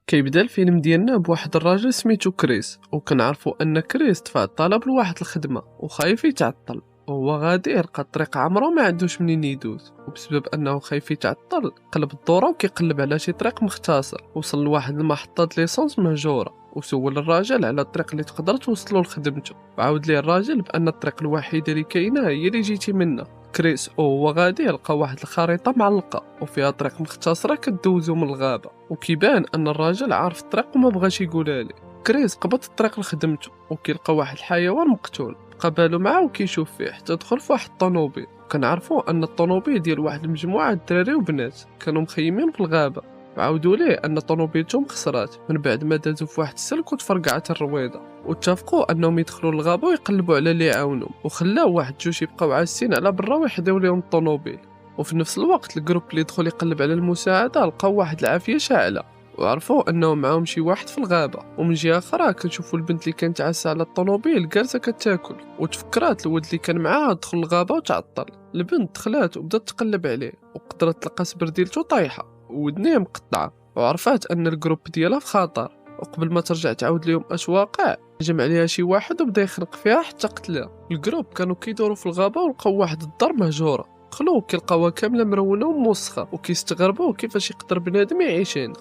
كيبدا الفيلم ديالنا بواحد الراجل سميتو كريس، وكنعرفوا ان كريس دفع الطلب لواحد الخدمه وخايف يتعطل. وهو غادي يلقى الطريق عمرو ما عندوش منين يدوز، وبسبب انه خايف يتعطل قلب الدوره وكيقلب على شي طريق مختصر. وصل لواحد المحطه ليسونس مهجوره وسول الراجل على الطريق اللي تقدر توصلو لخدمته، وعاود ليه الراجل بان الطريق الوحيده اللي كاينه هي اللي جيتي منها. كريس وهو غادي يلقى واحد الخريطة معلقة وفيها طريق مختصرة كدوزو من الغابة، وكيبان أن الراجل عارف الطريق وما بغاش يقولها ليه. كريس قبض الطريق لخدمته وكيلقى واحد الحيوان مقتول، بقى بالو معاه وكيشوف فيه حتى دخل في واحد الطونوبيل. كنعرفوا أن الطونوبيل ديال واحد المجموعة الدراري وبنات كانوا مخيمين في الغابة، وعاودوا ليه أن طونوبيلتهم خسرات من بعد ما دازوا في واحد السلك وتفرقعت الرويضة. واتفقوا انهم يدخلوا للغابه ويقلبوا على اللي يعاونهم، وخلاو واحد جوج يبقاو عاسين على برا ويحداو ليهم الطوموبيل. وفي نفس الوقت الجروب اللي دخل يقلب على المساعده لقاو واحد العافيه شاعله، وعرفوا انه معاهم شي واحد في الغابه. ومن جهه اخرى كنشوفوا البنت اللي كانت عاسه على الطوموبيل جالسه كتاكل، وتفكرات الولد اللي كان معاها دخل الغابه وتعطل. البنت دخلات وبدات تقلب عليه وقدرت تلقى سبرديلته طايحه وودنيه مقطعه، وعرفات ان الجروب ديالها في خطر. وقبل ما ترجع تعاود ليهم اش واقع جمع عليها شي واحد وبدا يخنق فيها حتى قتلها. الجروب كانوا كيدوروا في الغابه ولقاو واحد الدار مهجوره، دخلوا كيلقاوها كامله مرونه وموسخه وكيستغربوا كيفاش يقدر بنادم يعيش هنا.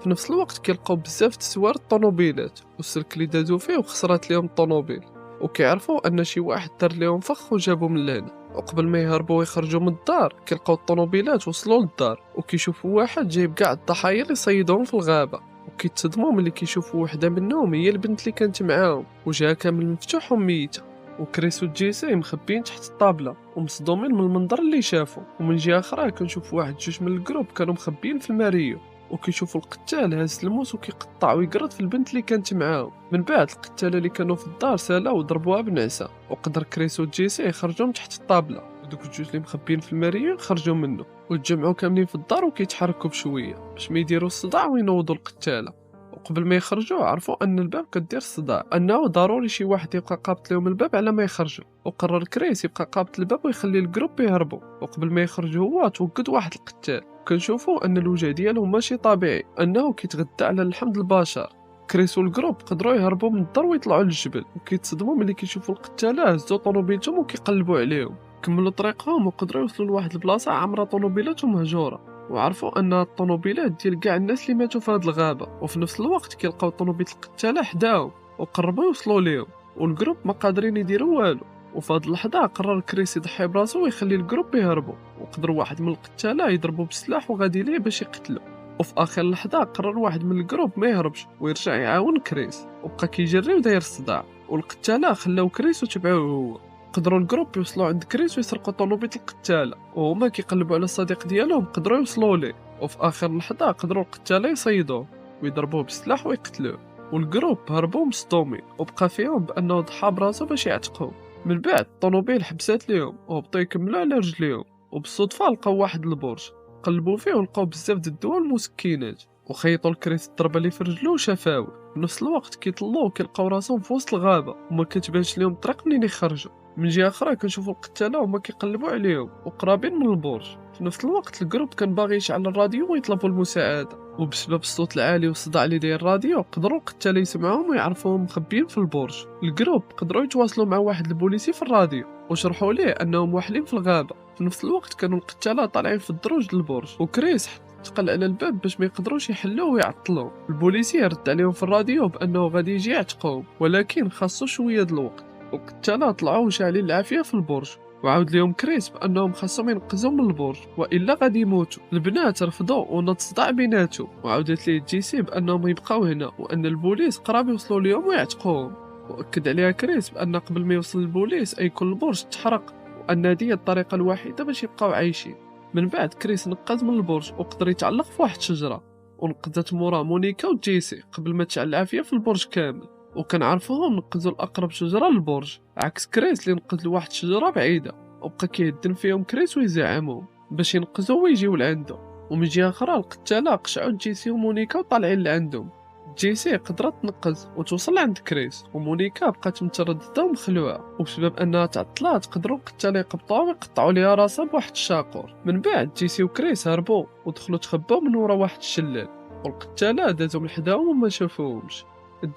في نفس الوقت كيلقاو بزاف تسوار الطوموبيلات والسلك اللي دازو فيه وخسرات ليهم الطوموبيل، وكيعرفوا ان شي واحد دار ليهم فخ وجابهم من لهنا. وقبل ما يهربوا ويخرجوا من الدار كيلقاو الطوموبيلات وصلوا للدار، وكيشوفوا واحد جايب كاع الضحايا اللي صيدوهم في الغابه، وكيتصدموا ملي كيشوفوا وحده منهم هي البنت اللي كانت معاهم وجهها كامل مفتوح وميته. وكريس وجيسي مخبين تحت الطابله ومصدومين من المنظر اللي شافوا. ومن جهه اخرى كنشوف واحد جوج من الجروب كانوا مخبين في الماريو، وكيشوفوا القتال هاز الموس وكيقطع ويقرط في البنت اللي كانت معاهم. من بعد القتاله اللي كانوا في الدار سالاو وضربوها بنعسه، وقدر كريس وجيسي يخرجوا من تحت الطابله، ودوك الجوج اللي مخبين في الماريو خرجوا منه وتجمعوا كاملين في الدار وكيتحركوا بشويه باش ما يديروا الصداع وينوضوا القتاله. وقبل ما يخرجوا عرفوا ان الباب كدير الصداع، انه ضروري شي واحد يبقى قابط لهم الباب على ما يخرجوا. وقرر كريس يبقى قابط الباب ويخلي الجروب يهربوا. وقبل ما يخرجوا هو توقد واحد القتال، كنشوفوا ان الوجه ديالو ماشي طبيعي، انه كيتغدى على اللحم د البشر. كريس والجروب قدروا يهربوا من الدار ويطلعوا للجبل، وكيتصدموا ملي كيشوفوا القتاله هزوا طوموبيلتهم وكيقلبوا عليهم. كملوا طريقهم وقدروا يوصلوا لواحد البلاصه عامره طوموبيلات مهجوره، وعرفوا ان الطوموبيلات ديال كاع الناس اللي ماتوا في هاد الغابه. وفي نفس الوقت كيلقاو طوموبيل القتاله حداهم وقربوا يوصلوا ليهم، والجروب ما قادرين يديروا والو. وفي هاد اللحظه قرر كريس يضحي براسو ويخلي الجروب يهربوا، وقدروا واحد من القتاله يضربوا بالسلاح وغادي ليه باش يقتلو. وفي اخر لحظه قرر واحد من الجروب ما يهربش ويرجع يعاون كريس، وبقى كيجري وداير الصداع. والقتاله خلاو كريس وتبعوه هو. قدروا الجروب يوصلوا عند كريس ويسرقوا طوموبيل القتاله، وهما كيقلبوا على الصديق ديالهم قدروا يوصلوا ليه. وفي اخر لحظه قدروا القتاله يصيدوه ويضربوه بالسلاح ويقتلوه. والجروب هربوا مصدومين وبقى فيهم بانه ضحى براسو باش يعتقهم. من بعد الطوموبيل حبسات ليهم وهبطوا يكملوا على رجليهم، وبالصدفه لقاو واحد البرج قلبوا فيه ولقاو بزاف د الدواء والمسكنات، وخيطوا الكريس الضربه اللي في رجلو وشفاوه. في نفس الوقت كيطلعوا وكيلقاو راسهم في وسط الغابه وما كتبانش ليهم الطريق منين يخرجوا. من جهه اخرى كنشوفوا القتاله وهما كيقلبوا عليهم وقرابين من البرج. في نفس الوقت الجروب كان باغي يشعل الراديو ويطلبوا المساعده، وبسبب الصوت العالي والصداع اللي داير الراديو قدروا القتاله يسمعوهم ويعرفوهم مخبيين في البرج. الجروب قدروا يتواصلوا مع واحد البوليسي في الراديو وشرحوا ليه انهم واحلين في الغابه. في نفس الوقت كانوا القتاله طالعين في الدروج للبرج، وكريس تقل على الباب باش ما يقدروش يحلوه ويعطلوه. البوليسي رد عليهم في الراديو بانه غادي يجي يعتقهم، ولكن خاصو شويه د الوقت. والقتاله طلعوا وشاعلين العافيه في البرج، وعاود ليهم كريس بانهم خاصهم ينقذوا من البرج والا غادي يموتوا. البنات رفضوا ونض صداع بيناتهم، وعاودت ليه جيسي بانهم يبقاو هنا وان البوليس قراب يوصلوا ليهم ويعتقوهم. واكد عليها كريس بان قبل ما يوصل البوليس اي كل البرج تحرق، وان هذه هي الطريقه الوحيده باش يبقاو عايشين. من بعد كريس نقز من البرج وقدر يتعلق في واحد الشجره، ونقذت مورا مونيكا وجيسي قبل ما تشعل العافيه في البرج كامل. وكنعرفوهم نقزوا الاقرب شجره للبرج، عكس كريس اللي نقز لواحد الشجره بعيده وبقى كيهدن فيهم كريس ويزعمهم باش ينقذوا ويجيو لعنده. ومن جهه اخرى القتاله قشعوا جيسي ومونيكا وطالعين لعندهم. جيسي قدرت تنقز وتوصل عند كريس، ومونيكا بقات متردده ومخلوعه، وبسبب انها تعطلات قدروا القتاله يقبطوها ويقطعوا ليها راسها بواحد الشاقور. من بعد جيسي وكريس هربوا ودخلوا تخبوا من ورا واحد الشلال، والقتالة دازو من حداهم وما شافوهمش.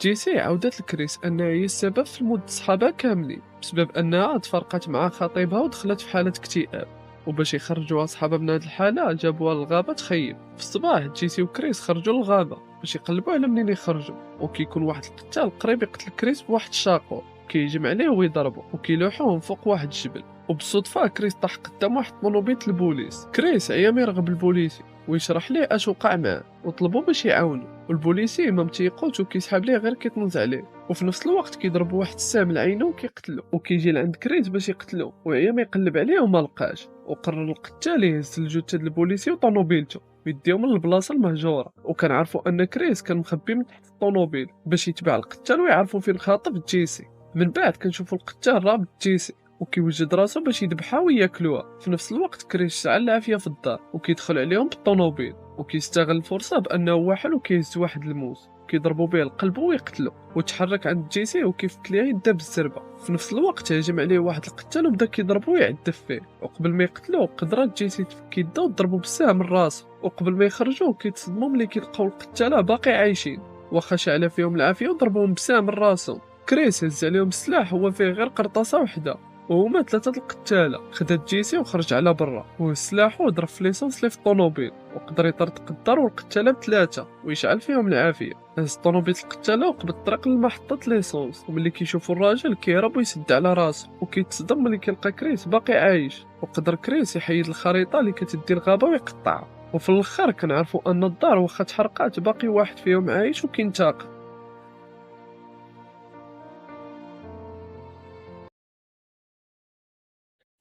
جيسي عاودت لكريس انها هي السبب في الموت صحابها كاملين بسبب انها تفرقت مع خطيبها ودخلت في حالة اكتئاب، وباش يخرجوها صحابها من هاد الحالة جابوها للغابة تخيم. في الصباح جيسي وكريس خرجوا للغابة باش يقلبوا على منين يخرجوا، وكيكون واحد القتال قريب يقتل كريس بواحد الشاقور، كيهجم عليه ويضربه وكيلوحوه من فوق واحد الجبل. وبالصدفة كريس طاح قدام واحد الطونوبيل البوليس. كريس عيا ما يرغب البوليسي ويشرح ليه اش وقع معاه وطلبوا باش يعاونوا، والبوليسي ما متيقوش وكيسحاب ليه غير كيطنز عليه، وفي نفس الوقت كيضرب واحد السام لعينه وكيقتلو، وكيجي لعند كريس باش يقتلو وعيا ما يقلب عليه وما لقاش، وقرر القتال يهز الجثه د البوليسي وطونوبيلته ويديو من البلاصه المهجوره. وكنعرفوا ان كريس كان مخبي من تحت الطونوبيل باش يتبع القتال ويعرفوا فين خاطف جيسي. من بعد كنشوفوا القتال رابط جيسي وكيوجد راسو باش يذبحها وياكلوها. في نفس الوقت كريس شعل العافيه في الدار وكيدخل عليهم بالطونوبيل وكيستغل الفرصه بانه واحل وكيهز واحد الموس كيضربوا به القلب ويقتلو، وتحرك عند جيسي وكيفك ليه يده بالزربه. في نفس الوقت هاجم عليه واحد القتال وبدا كيضربو ويعدف فيه، وقبل ما يقتلو قدرات جيسي تفك يده وضربو بالسهم من راسو، وقبل ما يخرجوا كيتصدموا ملي كيلقاو القتاله باقي عايشين واخا شعل فيهم العافيه وضربوهم بسهم من راسهم. كريس هز عليهم السلاح هو فيه غير قرطاسه وحده وهما ثلاثه القتاله. خدات جيسي وخرج على برا وهز سلاحو وضرب في ليسونس اللي في الطونوبيل وقدر يطرطق الدار والقتاله بثلاثه ويشعل فيهم العافيه. هز الطونوبيل القتاله وقبل الطريق لمحطه ليسونس، وملي كيشوفوا الراجل كيهرب ويسد على راسه وكيتصدم ملي كيلقى كريس باقي عايش، وقدر كريس يحيد الخريطه اللي كتدي الغابه ويقطعها. وفي الاخر كنعرفوا ان الدار واخا تحرقات باقي واحد فيهم عايش وكينتاقم.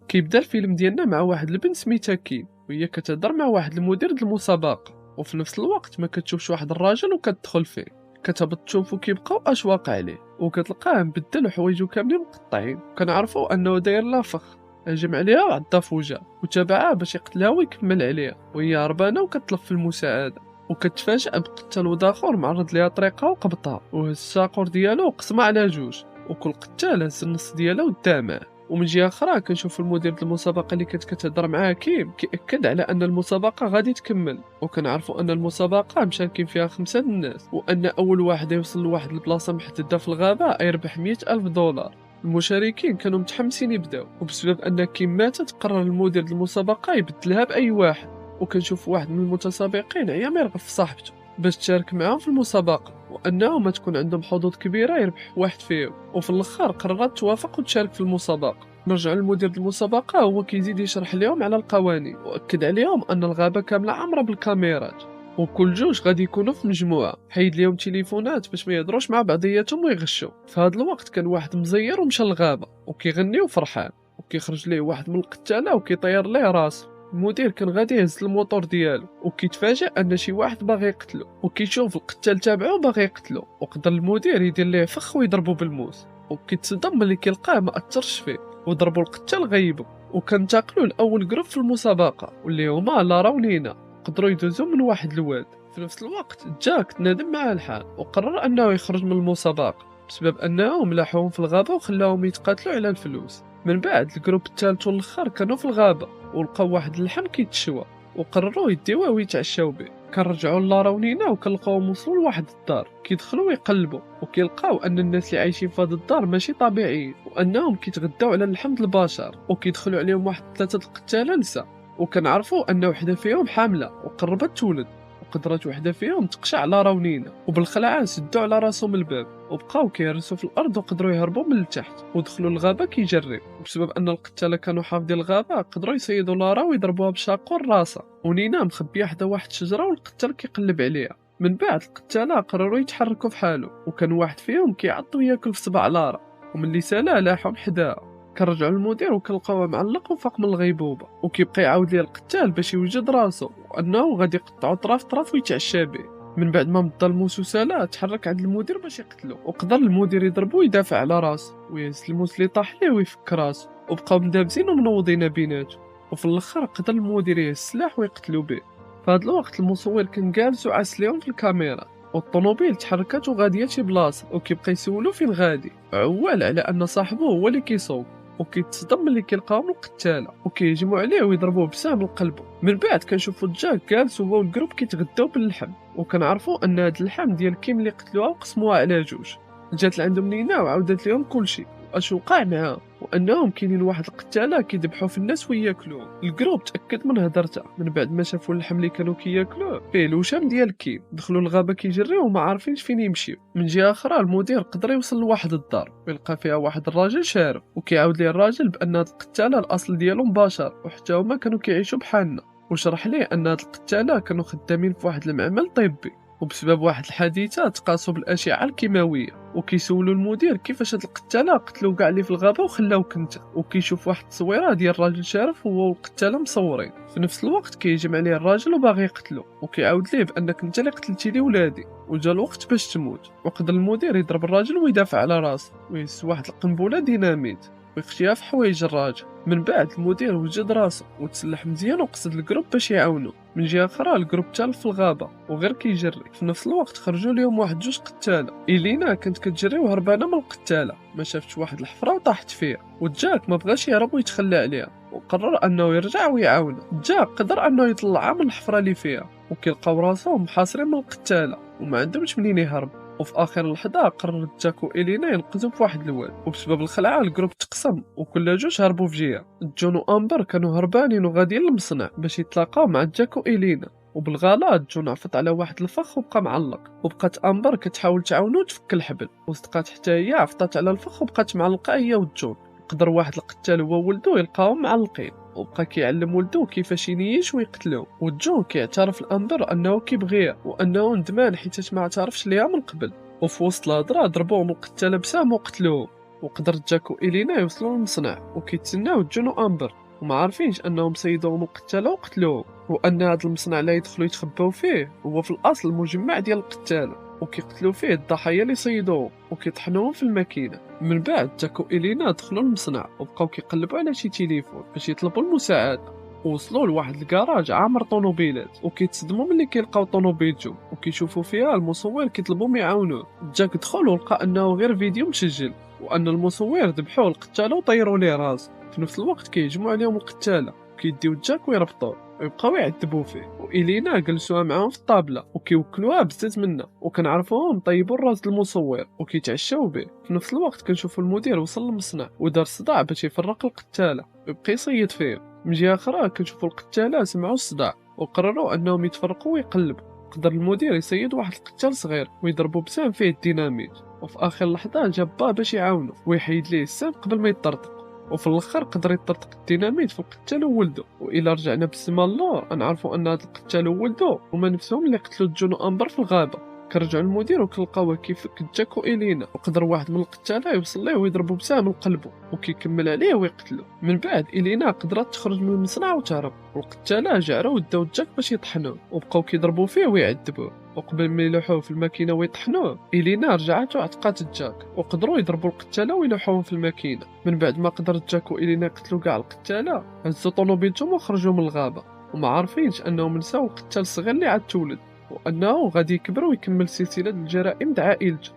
كيبدا الفيلم ديالنا مع واحد البنت سميتها كيم وهي كتهضر مع واحد المدير د المسابقه، وفي نفس الوقت ما كتشوفش واحد الراجل وكتدخل فيه. كتهبط تشوفو كيبقاو اش واقع عليه وكتلقاه مبدل وحوايجو كاملين مقطعين. كنعرفوا انه داير لا فخ. هجم عليها وعطا فوجا وتابعها باش يقتلها ويكمل عليها وهي هربانه وكتطلب في المساعده، وكتفاجأ بقتال وداخر معرض ليها طريقها وقبطها وهز الشاقور ديالو وقسمها على جوج، وكل قتال هز النص ديالو وداه معاه. ومن جهه اخرى كنشوف المدير د المسابقه اللي كانت كتهضر معاه كيم كيأكد على ان المسابقه غادي تكمل، وكنعرفوا ان المسابقه مشاركين فيها 5 الناس، وان اول واحد يوصل لواحد البلاصه محدده في الغابه يربح 100,000 دولار. المشاركين كانوا متحمسين يبداو، وبسبب ان كيم ماتت قرر المدير د المسابقه يبدلها باي واحد. وكنشوف واحد من المتسابقين عيا ما يرغب في صاحبته باش تشارك معاهم في المسابقه، وانه ما تكون عندهم حظوظ كبيره يربح واحد فيهم، وفي الاخر قررت توافق وتشارك في المسابقه. نرجع للمدير المسابقه هو كيزيد يشرح لهم على القوانين واكد عليهم ان الغابه كامله عامره بالكاميرات وكل جوج غادي يكونوا في مجموعه. حيد ليهم تليفونات باش ما يهضروش مع بعضياتهم ويغشوا. في هذا الوقت كان واحد مزير ومشى للغابه وكيغني وفرحان، وكيخرج ليه واحد من القتاله وكيطير ليه راسه. المدير كان غادي يهز الموتور ديالو وكيتفاجئ ان شي واحد باغي يقتلو، وكيشوف القتال تابعو باغي يقتلو، وقدر المدير يدير ليه فخ ويضربو بالموس، وكيتصدم ملي كيلقاه ما اثرش فيه وضربو القتال غيبو. وكنتقلوا لاول جروب في المسابقه واللي هما لارا ونينا، قدروا يدوزو من واحد الواد. في نفس الوقت جاك تنادم مع الحال وقرر انه يخرج من المسابقه بسبب انه ملاحوهم في الغابه وخلاهم يتقاتلوا على الفلوس. من بعد الجروب الثالث والاخر كانوا في الغابه ولقاو واحد اللحم كيتشوى وقرروا يديوه ويتعشاو به. كنرجعوا لارا ونينا وكنلقاوهم وصلوا لواحد الدار، كيدخلوا ويقلبوا وكيلقاو ان الناس اللي عايشين في هذا الدار ماشي طبيعيين وانهم كيتغداو على اللحم د البشر، وكيدخلوا عليهم واحد 3 القتاله نساء، وكنعرفوا ان وحده فيهم حامله وقربت تولد، وقدرات وحده فيهم تقشع لارا ونينا وبالخلعه سدوا على راسهم الباب وبقاو كيهرسوا في الارض وقدروا يهربوا من التحت ودخلوا الغابه كيجريو. بسبب ان القتاله كانوا حافظين الغابه قدروا يصيدوا لارا ويضربوها بشاقور راسها، ونينا مخبيه حدا واحد الشجره والقتال كيقلب عليها. من بعد القتاله قرروا يتحركوا في حالهم، وكان واحد فيهم كيعض وياكل في صباع لارا، وملي سالا لاحهم حداها. كنرجعوا للمدير وكنلقاوه معلق وفاق من الغيبوبه، وكيبقى يعاود ليه القتال باش يوجد راسو وانه غادي يقطعوا طرف طرف ويتعشى به. من بعد ما مضى الموس وسالا تحرك عند المدير باش يقتلو، وقدر المدير يضربو ويدافع على راسو ويهز الموس اللي طاح ليه ويفك راسو، وبقاو مدابزين ومنوضين بيناتهم. وفي الاخر قدر المدير يهز السلاح ويقتلو به. في هذا الوقت المصور كان جالس وعاس ليهم في الكاميرا، والطوموبيل تحركت وغاديه شي بلاصه، وكيبقى يسولو فين غادي عوال على ان صاحبه هو اللي كيصوب. وكيتصدم ملي كيلقاهم القتاله وكيهجموا عليه ويضربوه بسهم لقلبه. من بعد كنشوفوا جاك جالس هو والجروب كيتغداو باللحم، وكنعرفوا ان هاد اللحم ديال كيم اللي قتلوها وقسموها على جوج. جات لعندهم نينا وعاودت لهم كلشي اش وقع معاها، وانهم كاينين واحد القتاله كيذبحوا في الناس وياكلوهم. الجروب تاكد من هدرتها من بعد ما شافوا اللحم اللي كانوا كياكلوه فيه الوشام ديال كيم. دخلوا الغابه كيجريو وما عارفينش فين يمشيو. من جهه اخرى المدير قدر يوصل لواحد الدار ويلقى فيها واحد الراجل شارب، وكيعاود ليه الراجل بان هاد القتاله الاصل ديالهم بشر وحتى هما كانوا كيعيشوا بحالنا، وشرح ليه ان هاد القتاله كانوا خدامين في واحد المعمل طبي، وبسبب واحد الحادثه تقاسوا بالاشعه الكيماويه. وكيسولوا المدير كيفاش هاد القتاله قتلوا كاع اللي في الغابه وخلاو كنت، وكيشوف واحد التصويره ديال راجل شارف هو والقتاله مصورين. في نفس الوقت كيهجم عليه الراجل وباغي يقتلو، وكيعاود ليه بانك انت اللي قتلتي لي ولادي وجا الوقت باش تموت. وقدر المدير يضرب الراجل ويدافع على راسه ويهز واحد القنبله ديناميت ويخشيها في حوايج الراجل. من بعد المدير وجد راسه وتسلح مزيان وقصد الجروب باش يعاونو. من جهه اخرى الجروب تالف في الغابه وغير كيجري. في نفس الوقت خرجوا ليهم واحد جوج قتاله. إلينا كانت كتجري وهربانه من القتاله، ما شافتش واحد الحفره وطاحت فيها، وجاك ما بغاش يهرب ويتخلى عليها وقرر انه يرجع ويعاونها. جاك قدر انه يطلعها من الحفره اللي فيها، وكيلقاو راسهم محاصرين من القتاله وما عندهمش منين يهرب. وفي اخر لحظه قررت جاك وإلينا ينقذوا في واحد الواد، وبسبب الخلعه الجروب تقسم وكل جوج هربوا في جهه. جون وامبر كانوا هربانين وغاديين للمصنع باش يتلاقاو مع جاك وإلينا، وبالغلط جون عفط على واحد الفخ وبقى معلق، وبقات امبر كتحاول تعاونو تفك الحبل وصدقات حتى هي عفطات على الفخ وبقات معلقه هي وجون. قدر واحد القتال هو ولدو يلقاهم معلقين، وبقى كيعلم ولدو كيفاش ينيش ويقتلو. وجون كيعترف لامبر انه كيبغيها وانه ندمان حيت ما اعترفش ليها من قبل. وفي وسط الهضره ضربوهم القتاله بسهم وقتلوهم. وقدرت جاك وإلينا يوصلوا للمصنع وكيتسناو جون وامبر وما عارفينش انهم صيدوهم القتاله وقتلوهم، وان هذا المصنع لا يدخلوا يتخباو فيه هو في الاصل مجمع ديال القتاله، وكيقتلوا فيه الضحايا اللي صيدوهم وكيطحنوهم في الماكينه. من بعد جاك وإلينا دخلوا للمصنع وبقاو كيقلبوا على شي تليفون باش يطلبوا المساعده. ووصلوا لواحد الكراج عامر طونوبيلات وكيتصدموا ملي كيلقاو طونوبيل جون وكيشوفوا فيها المصور كيطلبوهم يعاونوه. جاك دخل ولقى انه غير فيديو مسجل وان المصور ذبحوه القتاله وطيروا ليه راس. في نفس الوقت كيهجموا عليهم القتاله وكيديو جاك ويربطوه ويبقاو يعذبوا فيه. وإلينا جلسوها معاهم في الطابله وكيوكلوها بزاف منا، وكنعرفوهم طيبوا الراس المصور وكيتعشاو به. في نفس الوقت كنشوفوا المدير وصل للمصنع ودار صداع باش يفرق القتاله ويبقى يصيد فيهم. من جهه اخرى كنشوفوا القتاله سمعوا الصداع وقرروا انهم يتفرقوا ويقلبوا. قدر المدير يصيد واحد القتال صغير ويضربوا بسهم فيه الديناميت، وفي اخر لحظه جاب با باش يعاونو ويحيد ليه السهم قبل ما يطرطق. وفي الاخر قدر يطرطق الديناميت في القتال وولدو. والى رجعنا بالسما اللور نعرفوا ان هذا القتال وولدو هما نفسهم اللي قتلوا جون وامبر في الغابه. كنرجعوا للمدير وكنلقاوه كيفك جاك وإلينا، وقدر واحد من القتاله يوصل ليه ويضربو بسهم لقلبه وكيكمل عليه ويقتلو. من بعد إلينا قدرت تخرج من المصنع وتهرب، والقتاله جعروا وداو جاك باش يطحنوه وبقاو كيضربوا فيه ويعذبوه. وقبل ما يلوحوه في الماكينه ويطحنوه إلينا رجعت وعتقات جاك وقدروا يضربوا القتاله ويلوحوهم في الماكينه. من بعد ما قدرت جاك وإلينا يقتلوا كاع القتاله هزوا طونوبيلتهم وخرجوا من الغابه وما عارفينش انهم نساو القتال الصغير اللي عاد تولد، وأنه غادي يكبر ويكمل سلسلة الجرائم د عائلته.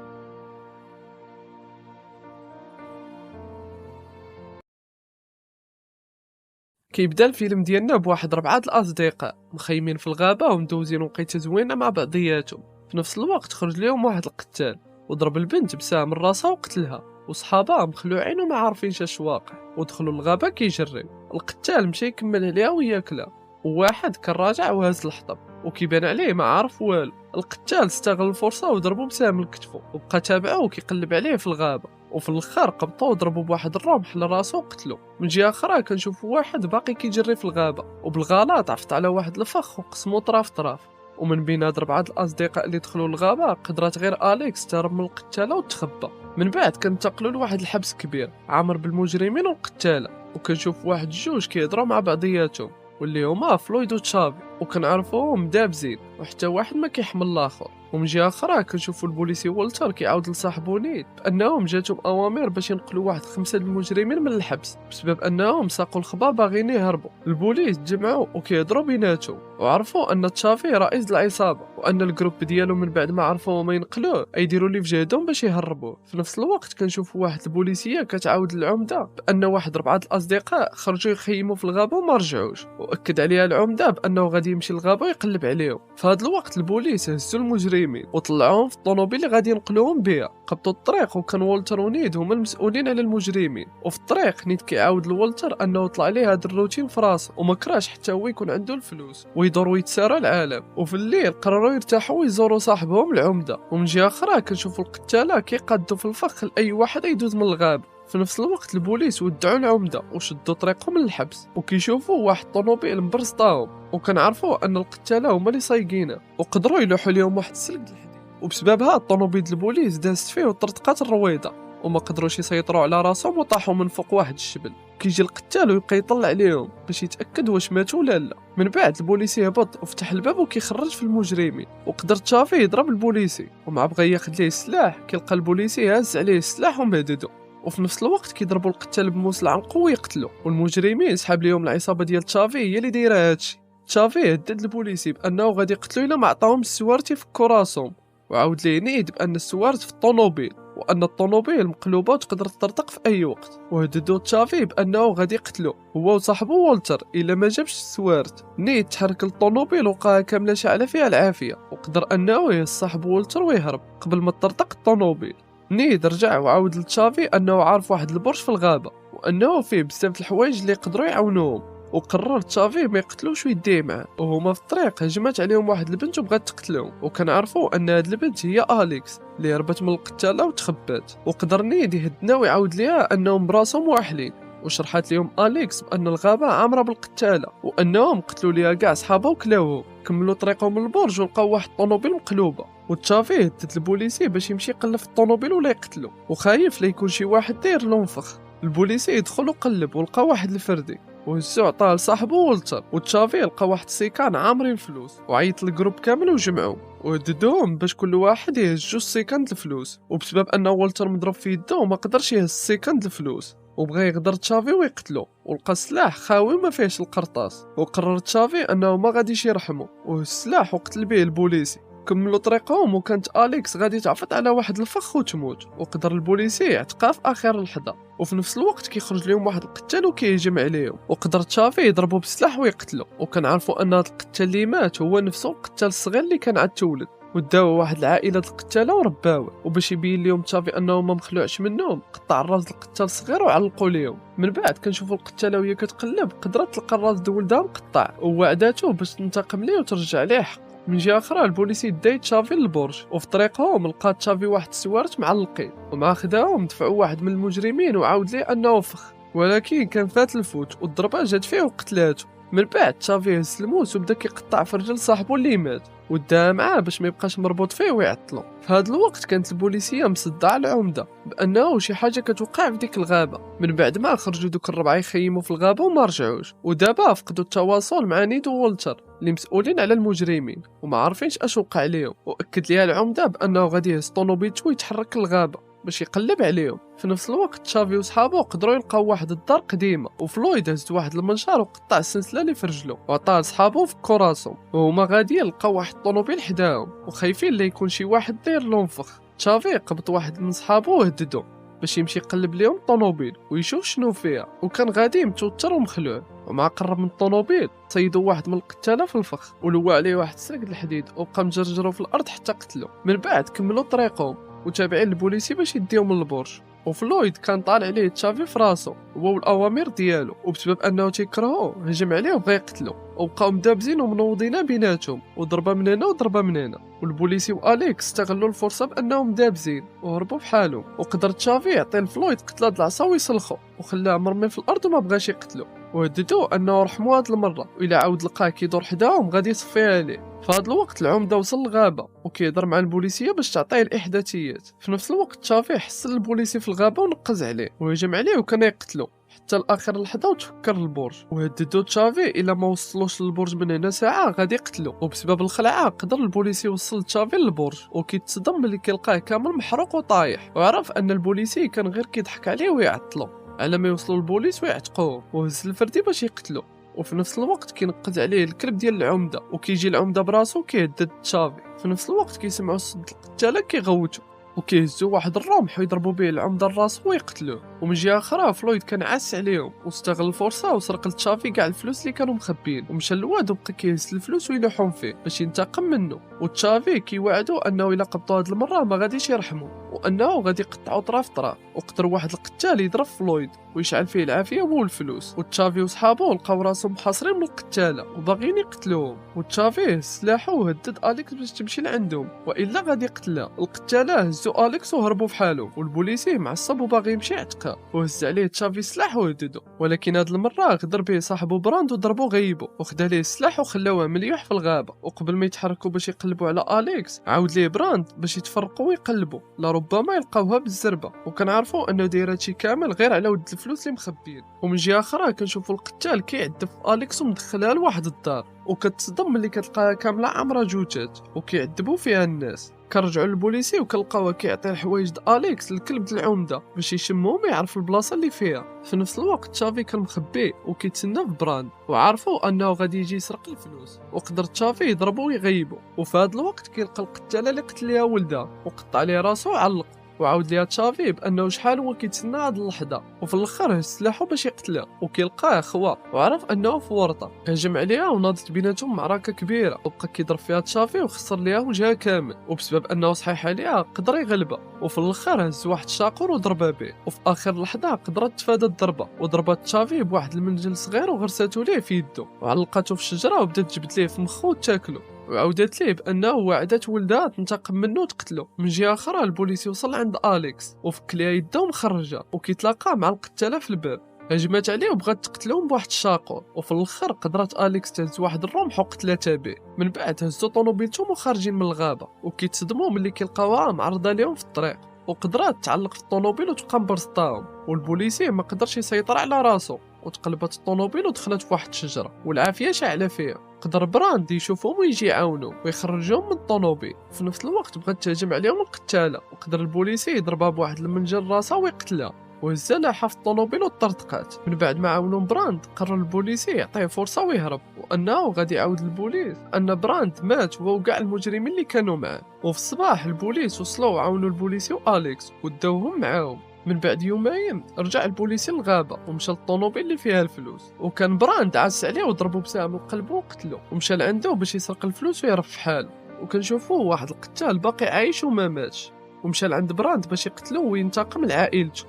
كيبدا الفيلم ديالنا بواحد 4 الأصدقاء مخيمين في الغابة ومدوزين وقيته زوينة مع بعضياتهم. في نفس الوقت خرج ليهم واحد القتال وضرب البنت بسهم من راسها وقتلها، وصحابها مخلوعين وما عارفينش اش واقع ودخلوا الغابة كيجريو. القتال مشى يكمل عليها وياكلها، وواحد كان راجع وهز الحطب وكيبان عليه ما عارف والو. القتال استغل الفرصه وضربو بسهم لكتفو وبقى تابعه وكيقلب عليه في الغابه، وفي الاخر قبطو وضربو بواحد الرمح لراسو وقتلو. من جهه اخرى كنشوفوا واحد باقي كيجري في الغابه وبالغلط عفط على واحد الفخ وقسمو طراف. ومن بين هاد 4 الاصدقاء اللي دخلوا الغابه قدرت غير اليكس تهرب من القتاله وتخبى. من بعد كنتقلوا لواحد الحبس كبير عامر بالمجرمين والقتاله، وكنشوف واحد جوج كيهضروا مع بعضياتهم واللي هما فلويد وتشافي، وكنعرفوهم دابزين وحتى واحد ما كيحمل الاخر. ومن جهه اخرى كنشوفوا البوليسي والتر كيعاود لصاحبو نيت بانهم جاتهم اوامر باش ينقلوا واحد 5 المجرمين من الحبس بسبب انهم ساقوا الخبا باغيين يهربوا. البوليس تجمعوا وكيهضروا بيناتهم وعرفوا ان تشافي رئيس العصابه وان الجروب ديالو من بعد ما عرفوا ما ينقلوه يديروا لي في جهدهم باش يهربوه. في نفس الوقت كنشوفوا واحد البوليسيه كتعاود للعمده بان واحد 4 الاصدقاء خرجوا يخيموا في الغابه وما رجعوش، واكد عليها العمده بانه غادي يمشي للغابه ويقلب عليهم. في هذا الوقت البوليس هزوا المجرمين وطلعوهم في الطوموبيل اللي غادي ينقلوهم بها. قبطوا الطريق وكان والتر ونيد هما المسؤولين على المجرمين. وفي الطريق نيد كيعاود لوالتر انه طلع ليه هذا الروتين في راسه وما كراش حتى هو يكون عنده الفلوس ويدور ويتسارى العالم. وفي الليل قرروا يرتاحوا ويزوروا صاحبهم العمده. ومن جهه اخرى كنشوفوا القتاله كيقادوا في الفخ لاي واحد يدوز من الغابه. في نفس الوقت البوليس ودعوا العمده وشدوا طريقهم للحبس، وكيشوفوا واحد الطوموبيل مبرصطاهم وكنعرفوا ان القتاله هما اللي سايقينه وقدروا يلوحوا لهم واحد السلك الحديد، وبسببها الطوموبيل البوليس دازت فيه وطرطقات الرويضه وما قدروش يسيطروا على راسهم وطاحوا من فوق واحد الجبل. كيجي القتال ويبقى يطلع عليهم باش يتاكد واش ماتوا ولا لا. من بعد البوليسي يهبط وفتح الباب وكيخرج في المجرمين، وقدر تشافي يضرب البوليسي ومع بغى ياخذ ليه السلاح كيلقى البوليسي هاز عليه السلاح ومهددو. وفي نفس الوقت كيضربوا القتال بموس العنق ويقتلوا، والمجرمين سحاب ليهم العصابه ديال تشافي هي اللي دايره هادشي. تشافي هدد البوليسي بانه غادي يقتلوا الا ما عطاهم السوارت يفكوا راسهم، وعاود ليه نيد بان السوارت في الطوموبيل وان الطوموبيل مقلوبه وتقدر تطرطق في اي وقت. وهددوا تشافي بانه غادي يقتلو هو وصاحبه والتر الا ما جابش السوارت. نيد تحرك للطوموبيل ولقاها كامله شاعله فيها العافيه، وقدر انه يصاحب والتر ويهرب قبل ما تطرطق الطوموبيل. نيد رجع وعاود لتشافي انه عارف واحد البرج في الغابه وانه فيه بزاف الحوايج اللي يقدروا يعاونوهم، وقرر تشافي ما يقتلوش ويديه معاه. وهما في الطريق هجمت عليهم واحد البنت وبغات تقتلهم، وكنعرفوا ان هاد البنت هي اليكس اللي هربت من القتاله وتخبات. وقدر نيد يهدنا ويعاود ليها انهم براسهم واحلين، وشرحت لهم اليكس بان الغابه عامره بالقتاله وانهم قتلوا ليها كاع صحابه وكلاوهم. كملوا طريقهم من البرج ولقاو واحد الطوموبيل مقلوبه، وتشافي هدد البوليسي باش يمشي يقلب في الطوموبيل ولا يقتلو، وخايف لا يكون شي واحد داير له نفخ. البوليسي يدخل وقلب ولقى واحد الفردي وهزو عطاه لصاحبه والتر. وتشافي لقى واحد السيكان عامرين فلوس وعيط للجروب كامل وجمعوه وهددوهم باش كل واحد يهز 2 سيكان الفلوس. وبسبب ان والتر مضروب في يده وما قدرش يهز سيكان الفلوس وبغى يغدر تشافي ويقتلو، ولقى السلاح خاوي وما فيهش القرطاس. وقرر تشافي انه ما غاديش يرحمه وهز السلاح وقتل به البوليسي. كملوا طريقهم وكانت اليكس غادي تعفط على واحد الفخ وتموت، وقدر البوليسي يعتقها في اخر اللحظه. وفي نفس الوقت كيخرج لهم واحد القتال وكيهجم عليهم، وقدر تشافي يضربه بالسلاح ويقتله. وكنعرفوا ان هذا القتال اللي مات هو نفسه القتال الصغير اللي كان عاد تولد، وداو واحد العائله القتاله ورباوه. وباش يبين لهم تشافي انه ما مخلوعش منهم قطع الراس القتال الصغير وعلقوا ليهم. من بعد كنشوفوا القتاله وهي كتقلب قدرت تلقى الراس د ولدها مقطع ووعداتو باش تنتقم ليه وترجع ليه حق. من جهه اخرى البوليسي داي تشافي للبرج، وفي طريقهم لقى تشافي واحد السوارت معلقين ومع خداهم دفعوا واحد من المجرمين وعاود ليه انه فخ، ولكن كان فات الفوت والضربه جات فيه وقتلاته. من بعد تشافي هز الموس وبدا كيقطع في رجل صاحبه اللي مات وداها معاه باش ما يبقاش مربوط فيه ويعطلو. في هذا الوقت كانت البوليسيه مصدعه العمده بانه شي حاجه كتوقع في ديك الغابه من بعد ما خرجوا دوك الربعه يخيموا في الغابه وما رجعوش. ودابا فقدوا التواصل مع نيد وولتر اللي مسؤولين على المجرمين وما عارفينش اش وقع ليهم. واكد ليها العمده بانه غادي يهز طونوبيلتو ويتحرك للغابه باش يقلب عليهم. في نفس الوقت تشافي وصحابه قدروا يلقاو واحد الدار قديمه، وفلويد هز واحد المنشار وقطع السلسله اللي في رجلو وعطاه لصحابه في كراسهم. وهما غاديين لقاو واحد الطوموبيل حداهم وخايفين لا يكون شي واحد داير لهم فخ. تشافي قبط واحد من صحابه وهددو باش يمشي يقلب ليهم الطوموبيل ويشوف شنو فيها، وكان غادي متوتر ومخلوع. ومع قرب من الطوموبيل صيدوا واحد من القتاله في الفخ ولوى عليه واحد السلك الحديد وبقى مجرجرو في الارض حتى قتلو. من بعد كملوا طريقهم وتابعين البوليسي باش يديهم من البرج. وفلويد كان طالع عليه تشافي في راسو هو الاوامر ديالو، وبسبب انه تيكرهو هجم عليه وبغى يقتلو، وبقاو مدابزين ومنوضين بيناتهم وضربه من هنا وضربه من هنا. والبوليسي واليكس استغلوا الفرصه بانهم مدابزين وهربوا بحالهم. وقدر تشافي يعطي لفلويد قتله د العصا ويسلخو وخلاه مرمي في الارض وما بغاش يقتلو، وهددو انه رحموا هاد المره والا عاود لقاه كيدور حداهم غادي يصفيها عليه. في هذا الوقت العمده وصل للغابه وكيهضر مع البوليسيه باش تعطيه الاحداثيات. في نفس الوقت تشافي حصل البوليسي في الغابه ونقز عليه وهجم عليه وكان يقتلو حتى لاخر اللحظه وتفكر البرج. وهددو تشافي الا ما وصلوش للبرج من هنا ساعه غادي يقتلو. وبسبب الخلعه قدر البوليسي يوصل تشافي للبرج وكيتصدم ملي كيلقاه كامل محروق وطايح، وعرف ان البوليسي كان غير كيضحك عليه ويعطلو على ما يوصلوا البوليس ويعتقوه، وهز الفردي باش يقتلو. وفي نفس الوقت كينقز عليه الكلب ديال العمده، وكيجي العمده براسو كيهدد تشافي. في نفس الوقت كيسمعوا صوت القتاله كيغوتوا وكيهزوا واحد الرمح ويضربوا به العمده الراس ويقتلوه. ومن جهه اخرى فلويد كان عاس عليهم واستغل الفرصه وسرق لتشافي كاع الفلوس اللي كانوا مخبين، ومشى للواد وبقى كيهز الفلوس ويلوحهم فيه باش ينتقم منه. وتشافي كيوعدوا انه الا قبضوا هاد المره ما غاديش يرحموا، وانه غادي يقطعوا طرف طرف. وقدر واحد القتال يضرب فلويد ويشعل فيه العافيه والفلوس. وتشافي وصحابو لقاو راسهم محاصرين من القتاله وباغيين يقتلوهم. وتشافي هز سلاحو وهدد اليكس باش تمشي لعندهم والا غادي يقتلها. القتاله هزوا اليكس وهربوا بحالهم، والبوليسي معصب وباغي يمشي يعتقها، وهز عليه تشافي سلاح وهددو. ولكن هاد المره غدر به صاحبو براند وضربو غيبو وخدا ليه السلاح وخلاوه مليوح في الغابه. وقبل ما يتحركوا باش يقلبوا على اليكس عاود ليه براند باش يتفرقوا ويقلبوا لربما يلقاوها بالزربه. وكنعرفوا انه داير هادشي كامل غير على ود الفلوس اللي مخبيين. ومن جهه اخرى كنشوفوا القتال كيعذب في اليكس ومدخلها لواحد الدار، وكتصدم ملي كتلقاها كامله عامره جوجات وكيعذبوا فيها الناس. كنرجعوا للبوليسي وكنلقاوه كيعطي الحوايج د اليكس للكلب د العمده باش يشمهم ويعرف البلاصه اللي فيها. في نفس الوقت تشافي كان مخبي وكيتسنى في براند، وعارفوا انه غادي يجي يسرق الفلوس. وقدر تشافي يضربو ويغيبو، وفي هذا الوقت كيلقى القتاله اللي قتل ليها ولدها وقطع ليه راسو وعلق. وعاود ليها تشافي بانه شحال هو كيتسنى هاد اللحظه، وفي الاخر هز سلاحو باش يقتلها وكيلقاه خوا وعرف انه في ورطه. هجم عليها وناضت بيناتهم معركه كبيره، وبقى كيضرب فيها تشافي وخسر ليها وجهها كامل، وبسبب انه صحيح عليها قدر يغلبها. وفي الاخر هز واحد الشاقور وضربها به، وفي اخر لحظه قدرت تفادى الضربه وضربت تشافي بواحد المنجل صغير وغرساتو ليه في يده وعلقاتو في الشجره وبدات تجبد ليه في مخو وتاكلو. وعودت ليه بانه وعدت ولدها تنتقم منه وتقتله. من جهه اخرى البوليس يوصل عند اليكس وفك ليها يده ومخرجها، وكيتلاقى مع القتاله في الباب. هجمت عليه وبغات تقتلهم بواحد الشاقور، وفي الاخر قدرت اليكس تهز واحد الرمح وقتلتها به. من بعد هزوا طونوبيلتهم وخارجين من الغابه، وكيتصدموا ملي كيلقاوها معرضه لهم في الطريق، وقدرات تعلق في الطونوبيل وتبقى مبرسطاهم. والبوليسي ما قدرش يسيطر على راسو وتقلبت الطونوبيل ودخلت في واحد الشجره والعافيه شاعله فيها. قدر براند يشوفهم ويجي يعاونوا ويخرجهم من الطونوبيل. في نفس الوقت بغات تهجم عليهم القتاله، وقدر البوليسي يضربها بواحد المنجل راسها ويقتلها وهزها لاحها في الطونوبيل وطرطقات. من بعد ما عاونوا براند قرر البوليسي يعطيه فرصه ويهرب، وانه غادي يعاود البوليس ان براند مات هو وكاع المجرمين اللي كانوا معاه. وفي الصباح البوليس وصلوا وعاونوا البوليسي واليكس وداوهم معاهم. من بعد يومين رجع البوليسي للغابه ومشى للطونوبيل اللي فيها الفلوس، وكان براند عاس عليه وضربو بسهم القلب وقتلو، ومشى لعنده باش يسرق الفلوس ويعرف حاله. وكنشوفوه واحد القتال باقي عايش وما ماتش، ومشى لعند براند باش يقتلو وينتقم لعائلته.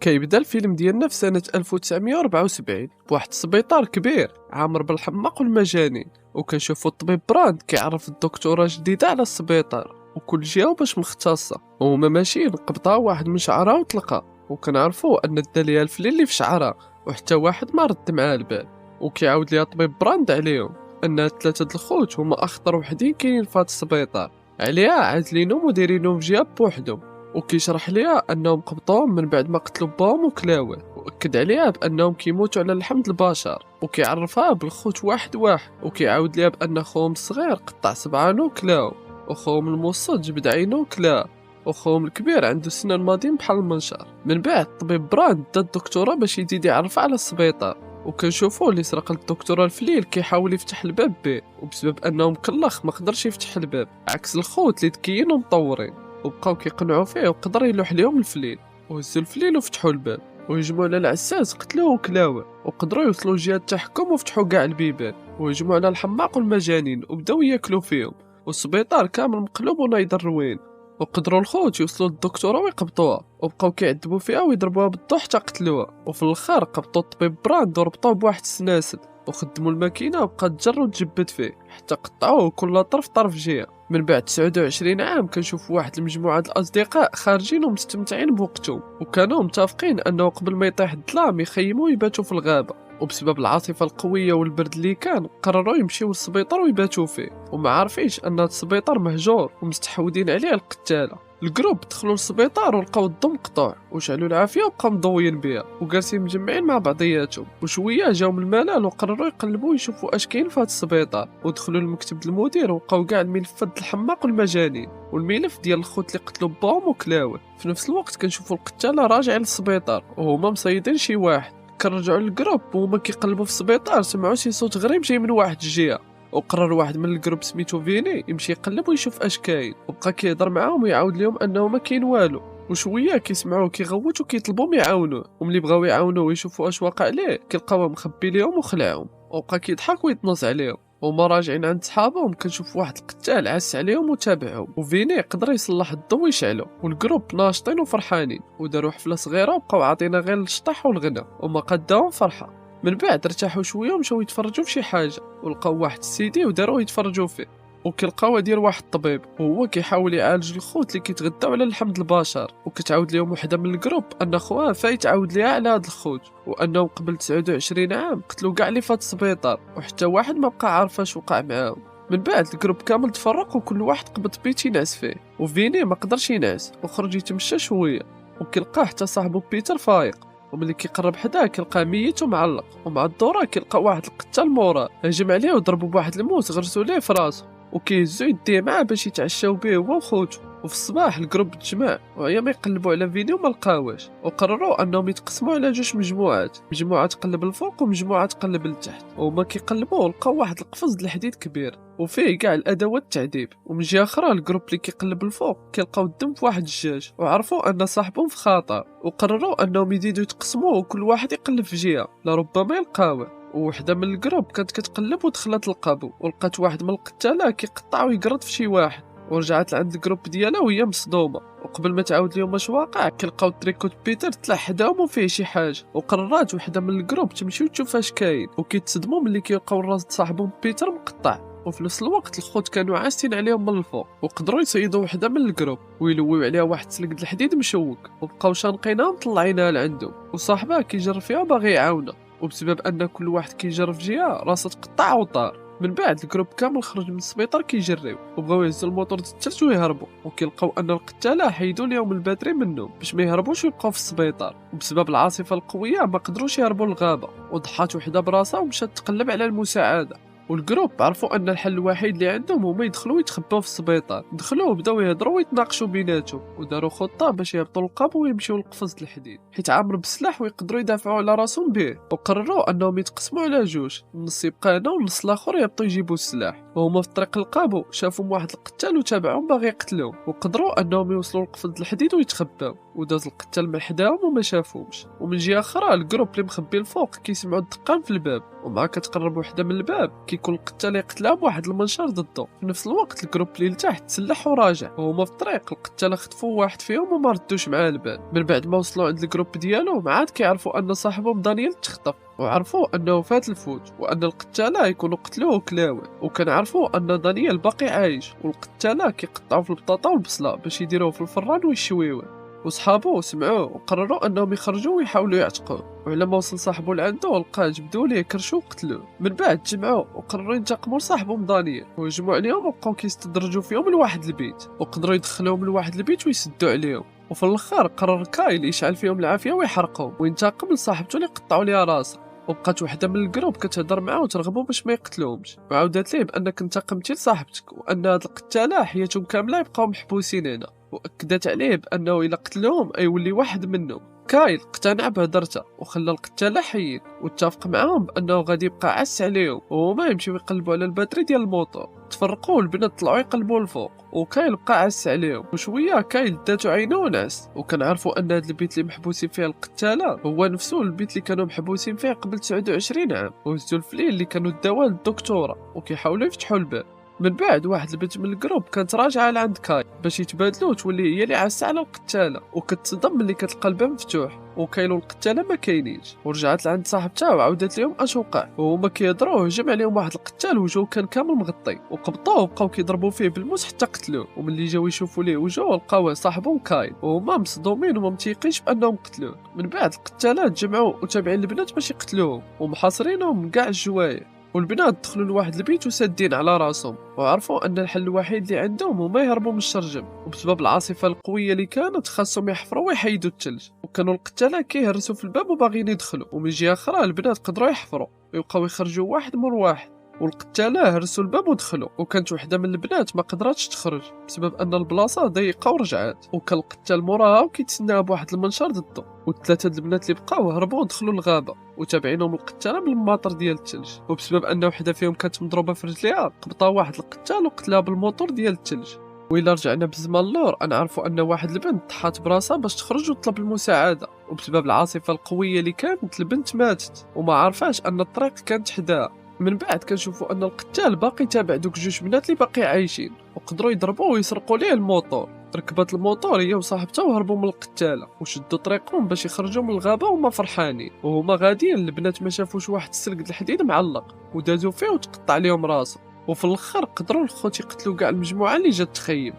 كيبدا الفيلم ديالنا في سنة 1974 بواحد السبيطار كبير عامر بالحماق والمجانين، وكنشوفو الطبيب براند كيعرف الدكتورة جديدة على السبيطار وكل جهة باش مختصة، وهما ماشيين قبضها واحد من شعرها وطلقها. وكنعرفو ان دا ليها الفلين اللي في شعرها وحتى واحد ما رد معاه البال. وكيعاود ليها الطبيب براند عليهم ان ثلاثة د الخوت هما اخطر وحدين كاينين في هاد السبيطار، عليها عازلينهم ودايرينهم في جهة بوحدهم. وكيشرح ليها انهم قبضوهم من بعد ما قتلوا باهم وكلاوه، واكد عليها بانهم كيموتوا على لحم البشر، وكيعرفها بالخوت واحد واحد. وكيعاود ليها بان خوهم الصغير قطع سبعانو وكلاو، وخوهم الموسط جبد عينو وكلاه، وخوهم الكبير عنده سنان ماضيين بحال المنشار. من بعد طبيب براند دا الدكتوره باش يزيد يعرفها على السبيطار، وكنشوفوه اللي سرق الدكتوره الفليل كيحاول يفتح الباب به، وبسبب انه مكلخ ما قدرش يفتح الباب عكس الخوت اللي ذكيين ومطورين. وبقاو كيقنعوا فيه وقدر يلوح ليهم الفليل، وهزوا الفليل وفتحوا الباب وهجموا على العساس قتلوه وكلاوه، وقدروا يوصلوا لجهه التحكم وفتحوا كاع البيبان وهجموا على الحماق والمجانين وبداو ياكلوا فيهم، والسبيطار كامل مقلوب ونايض الروين. وقدروا الخوت يوصلوا للدكتوره ويقبضوها، وبقاو كيعذبوا فيها ويضربوها بالضو حتى قتلوها. وفي الاخر قبضوا الطبيب براند وربطوه بواحد السناسل وخدموا الماكينه وبقات تجر وتجبد فيه حتى قطعوه كل طرف جهه. من بعد 29 عام كنشوف واحد المجموعه الاصدقاء خارجين ومستمتعين بوقتهم، وكانوا متفقين انه قبل ما يطيح الظلام يخيموا ويباتوا في الغابه. وبسبب العاصفه القويه والبرد اللي كان قرروا يمشيو للسبيطار ويباتوا فيه، وما عارفينش ان السبيطار مهجور ومستحوذين عليه القتاله. الجروب دخلوا للسبيطار ولقاو الضو مقطوع وشعلوا العافيه وبقاو مضويين بها وجالسين مجمعين مع بعضياتهم، وشويه جاهم الملل وقرروا يقلبوا يشوفوا اش كاين في هذا السبيطار، ودخلوا لمكتب المدير ولقاو كاع الملفات د الحماق والمجانين والملف ديال الخوت اللي قتلوا باهم وكلاوه. في نفس الوقت كنشوفوا القتاله راجعين للسبيطار وهما مصيدين شي واحد. كنرجعوا للجروب وهما كيقلبوا في السبيطار سمعوا شي صوت غريب جاي من واحد الجهه، وقرر واحد من الجروب سميتو فيني يمشي يقلب ويشوف اش كاين، وبقى كيهضر معاهم ويعاود لهم انه ما كاين والو. وشويه كيسمعوه كيغوت وكيطلبوهم يعاونوه، وملي بغاو يعاونوه ويشوفوا اش واقع ليه كيلقاوه مخبي ليهم وخلعهم، وبقى كيضحك ويتنص عليهم. وما راجعين عند صحابهم كنشوف واحد القتال عس عليهم وتابعهم، وفيني قدر يصلح الضو ويشعلو، والجروب ناشطين وفرحانين وداروا حفله صغيره وبقاو عاطينا غير الشطح والغنى وما قداهم فرحه. من بعد ارتاحوا شويه ومشاو يتفرجوا في شي حاجه ولقاو واحد السيدي وداروه يتفرجوا فيه، وكيلقاوه ديال واحد الطبيب وهو كيحاول يعالج الخوت اللي كيتغداو على لحم البشر. وكتعاود لهم وحده من الجروب ان خوها فايت عاود ليها على هاد الخوت، وانه قبل 29 عام قتلوا كاع اللي فات السبيطار وحتى واحد ما بقى عارف اش وقع معاهم. من بعد الجروب كامل تفرق وكل واحد قبض بيت ينعس فيه، وفيني ما قدرش ينعس وخرج يتمشى شويه، وكيلقاه حتى صاحبه بيتر فايق، وملي كيقرب حداه كيلقاه ميت ومعلق، ومع الدوره كيلقى واحد القتال موراه هجم عليه وضربو بواحد الموس غرسو ليه في راسو، وكيهزو يديه معاه باش يتعشاو به هو وخوتو. وفي الصباح الجروب تجمع وهي ما يقلبوا على فيديو ما لقاوش، وقرروا انهم يتقسموا على جوج مجموعات، مجموعه تقلب الفوق ومجموعه تقلب لتحت. وهما كيقلبوا لقاو واحد القفص د الحديد كبير وفيه كاع الادوات التعذيب، ومن جهه اخرى الجروب اللي كيقلب الفوق كيلقاو الدم في واحد الدجاج وعرفوا ان صاحبهم في خطر، وقرروا انهم يزيدوا يتقسموا وكل واحد يقلب في جهه لربما يلقاوه. وحده من الجروب كانت كتقلب ودخلت القابو ولقات واحد من القتاله كيقطع ويقرط في شي واحد، ورجعت لعند الجروب ديالها وهي مصدومه، وقبل ما تعاود لهم واش واقع كلقاو التريكوت بيتر طلع حداهم وفيه شي حاجه. وقررات وحده من الجروب تمشي وتشوف اش كاين، وكيتصدموا ملي كيلقاو راس صاحبهم بيتر مقطع، وفي نفس الوقت الخوت كانوا عاسين عليهم من الفوق، وقدروا يصيدوا وحده من الجروب ويلويو عليها واحد سلك د الحديد مشوك، وبقاو شانقينها ومطلعينها لعندهم، وصاحبها كيجرب فيها وباغي يعاونها، وبسبب ان كل واحد كيجرب في جهه راسه تقطع وطار. من بعد الجروب كامل خرج من السبيطار كيجريو وبغاو يهزوا الموتور د الثلج ويهربوا، وكيلقاو ان القتاله حيدوا لهم الباتري منهم باش ما يهربوش ويبقاو في السبيطار، وبسبب العاصفه القويه ما قدروش يهربوا للغابه، وضحات وحده براسها ومشات تقلب على المساعده. والجروب عرفوا ان الحل الوحيد اللي عندهم هما يدخلوا ويتخباو في السبيطار. دخلوا وبداو يهضروا ويتناقشوا بيناتهم وداروا خطه باش يهبطوا للقابو ويمشيو للقفص د الحديد حيت عامر بالسلاح ويقدروا يدافعوا على راسهم به. وقرروا انهم يتقسموا على جوج، النص يبقى هنا والنص الاخر يهبطوا يجيبوا السلاح. وهما في طريق القابو شافوا واحد القتال وتابعهم باغي يقتلوهم، وقدروا انهم يوصلوا للقفص د الحديد ويتخباو، وداز القتال من حداهم وما شافوهمش. ومن جهه اخرى الجروب اللي مخبي الفوق كيسمعوا الدقان في الباب، ومع كتقرب وحده من الباب كيكون القتال يقتلها بواحد المنشار ضده. في نفس الوقت الجروب اللي لتحت تسلح وراجع، وهما في الطريق القتال خطفوا واحد فيهم وما ردوش معاه البال. من بعد ما وصلوا عند الجروب ديالهم عاد كيعرفوا ان صاحبهم دانيال تخطف، وعرفوا انه فات الفوت وان القتاله يكونوا قتلوه وكلاوه، وكنعرفوا ان دانيال باقي عايش، والقتاله كيقطعوا في البطاطا والبصله باش يديروه في الفران ويشويوه. وصحابو سمعوه وقرروا انهم يخرجوا ويحاولوا يعتقوه، ولما وصل صاحبو لعنده لقاه جبدوا ليه كرشو وقتلوه. من بعد تجمعوا وقرروا ينتقموا لصاحبهم دانيال، وهجموا عليهم وبقاو كيستدرجوا فيهم لواحد البيت، وقدروا يدخلوهم لواحد البيت ويسدوا عليهم. وفي الاخر قرر كايل يشعل فيهم العافيه ويحرقهم وينتقم لصاحبته اللي قطعوا ليها راسه. وبقات وحده من الجروب كتهضر معاه وترغبوا باش ما يقتلوهمش، وعاودت ليه بانك انتقمتي لصاحبتك وان هاد القتاله حياتهم كامله يبقاو محبوسين هنا، واكدت عليه بانه الا قتلهم ايولي واحد منهم. كايل اقتنع بهدرته وخلى القتاله حيين، واتفق معاهم بانه غادي يبقى عس عليهم وهما يمشيو يقلبوا على الباتري ديال الموتور. تفرقوا والبنات طلعوا يقلبوا الفوق، وكايل بقى عس عليهم. وشويه كايل داتو عينه ونعس، وكنعرفوا ان هذا البيت اللي محبوسين فيه القتاله هو نفسه البيت اللي كانوا محبوسين فيه قبل 29 عام، وهزوا الفليل اللي كانوا داوها للدكتوره وكيحاولوا يفتحوا الباب. من بعد واحد البنت من الجروب كانت راجعه لعند كاي باش يتبادلوا تولي هي اللي عاسه على القتاله، وكتصدم ملي كتلقى الباب مفتوح وكايلو القتاله ما كاينينش. ورجعت لعند صاحبتها وعاودت لهم اش وقع، وهما كيهضروا هجم عليهم واحد القتال وجهو كان كامل مغطي، وقبطوه وبقاو كيضربوا فيه بالموس حتى قتلوه. وملي جاو يشوفوا ليه وجهو لقاوه صاحبهم كايل، وهما مصدومين وما متيقينش بانهم قتلوه. من بعد القتالات جمعوا وتابعين البنات باش يقتلوهم ومحاصرينهم من كاع الجوايه. والبنات دخلوا لواحد البيت وسادين على راسهم، وعرفوا ان الحل الوحيد اللي عندهم هما يهربوا من الشرجم، وبسبب العاصفه القويه اللي كانت خاصهم يحفروا ويحيدوا الثلج. وكانوا القتاله كيهرسوا في الباب وباغيين يدخلوا، ومن جهه اخرى البنات قدروا يحفروا ويبقاو يخرجوا واحد مور واحد. والقتاله هرسوا الباب ودخلوا، وكانت وحده من البنات ما قدراتش تخرج بسبب ان البلاصه ضيقه ورجعات، وكان القتال موراها وكيتسناها بواحد المنشار ضده. والثلاثه د البنات اللي بقاو هربوا ودخلوا للغابه وتابعينهم القتاله بالماطر ديال الثلج. وبسبب ان وحده فيهم كانت مضروبه في رجليها قبطاو واحد القتال وقتلها بالموتور ديال الثلج. وإلا رجعنا بالزمان اللور نعرفوا ان واحد البنت طحات براسها باش تخرج وتطلب المساعده، وبسبب العاصفه القويه اللي كانت البنت ماتت وما عارفاش ان الطريق كانت حداها. من بعد كنشوفوا ان القتال باقي تابع دوك جوج بنات اللي باقي عايشين، وقدروا يضربوا ويسرقوا ليه الموتور. ركبت الموتور هي وصاحبتها وهربوا من القتاله وشدوا طريقهم باش يخرجوا من الغابه وهما فرحانين. وهما غاديين البنات ما شافوش واحد السلك د الحديد معلق ودازوا فيه وتقطع عليهم راسه. وفي الاخر قدروا الخوت يقتلوا كاع المجموعه اللي جات تخيم.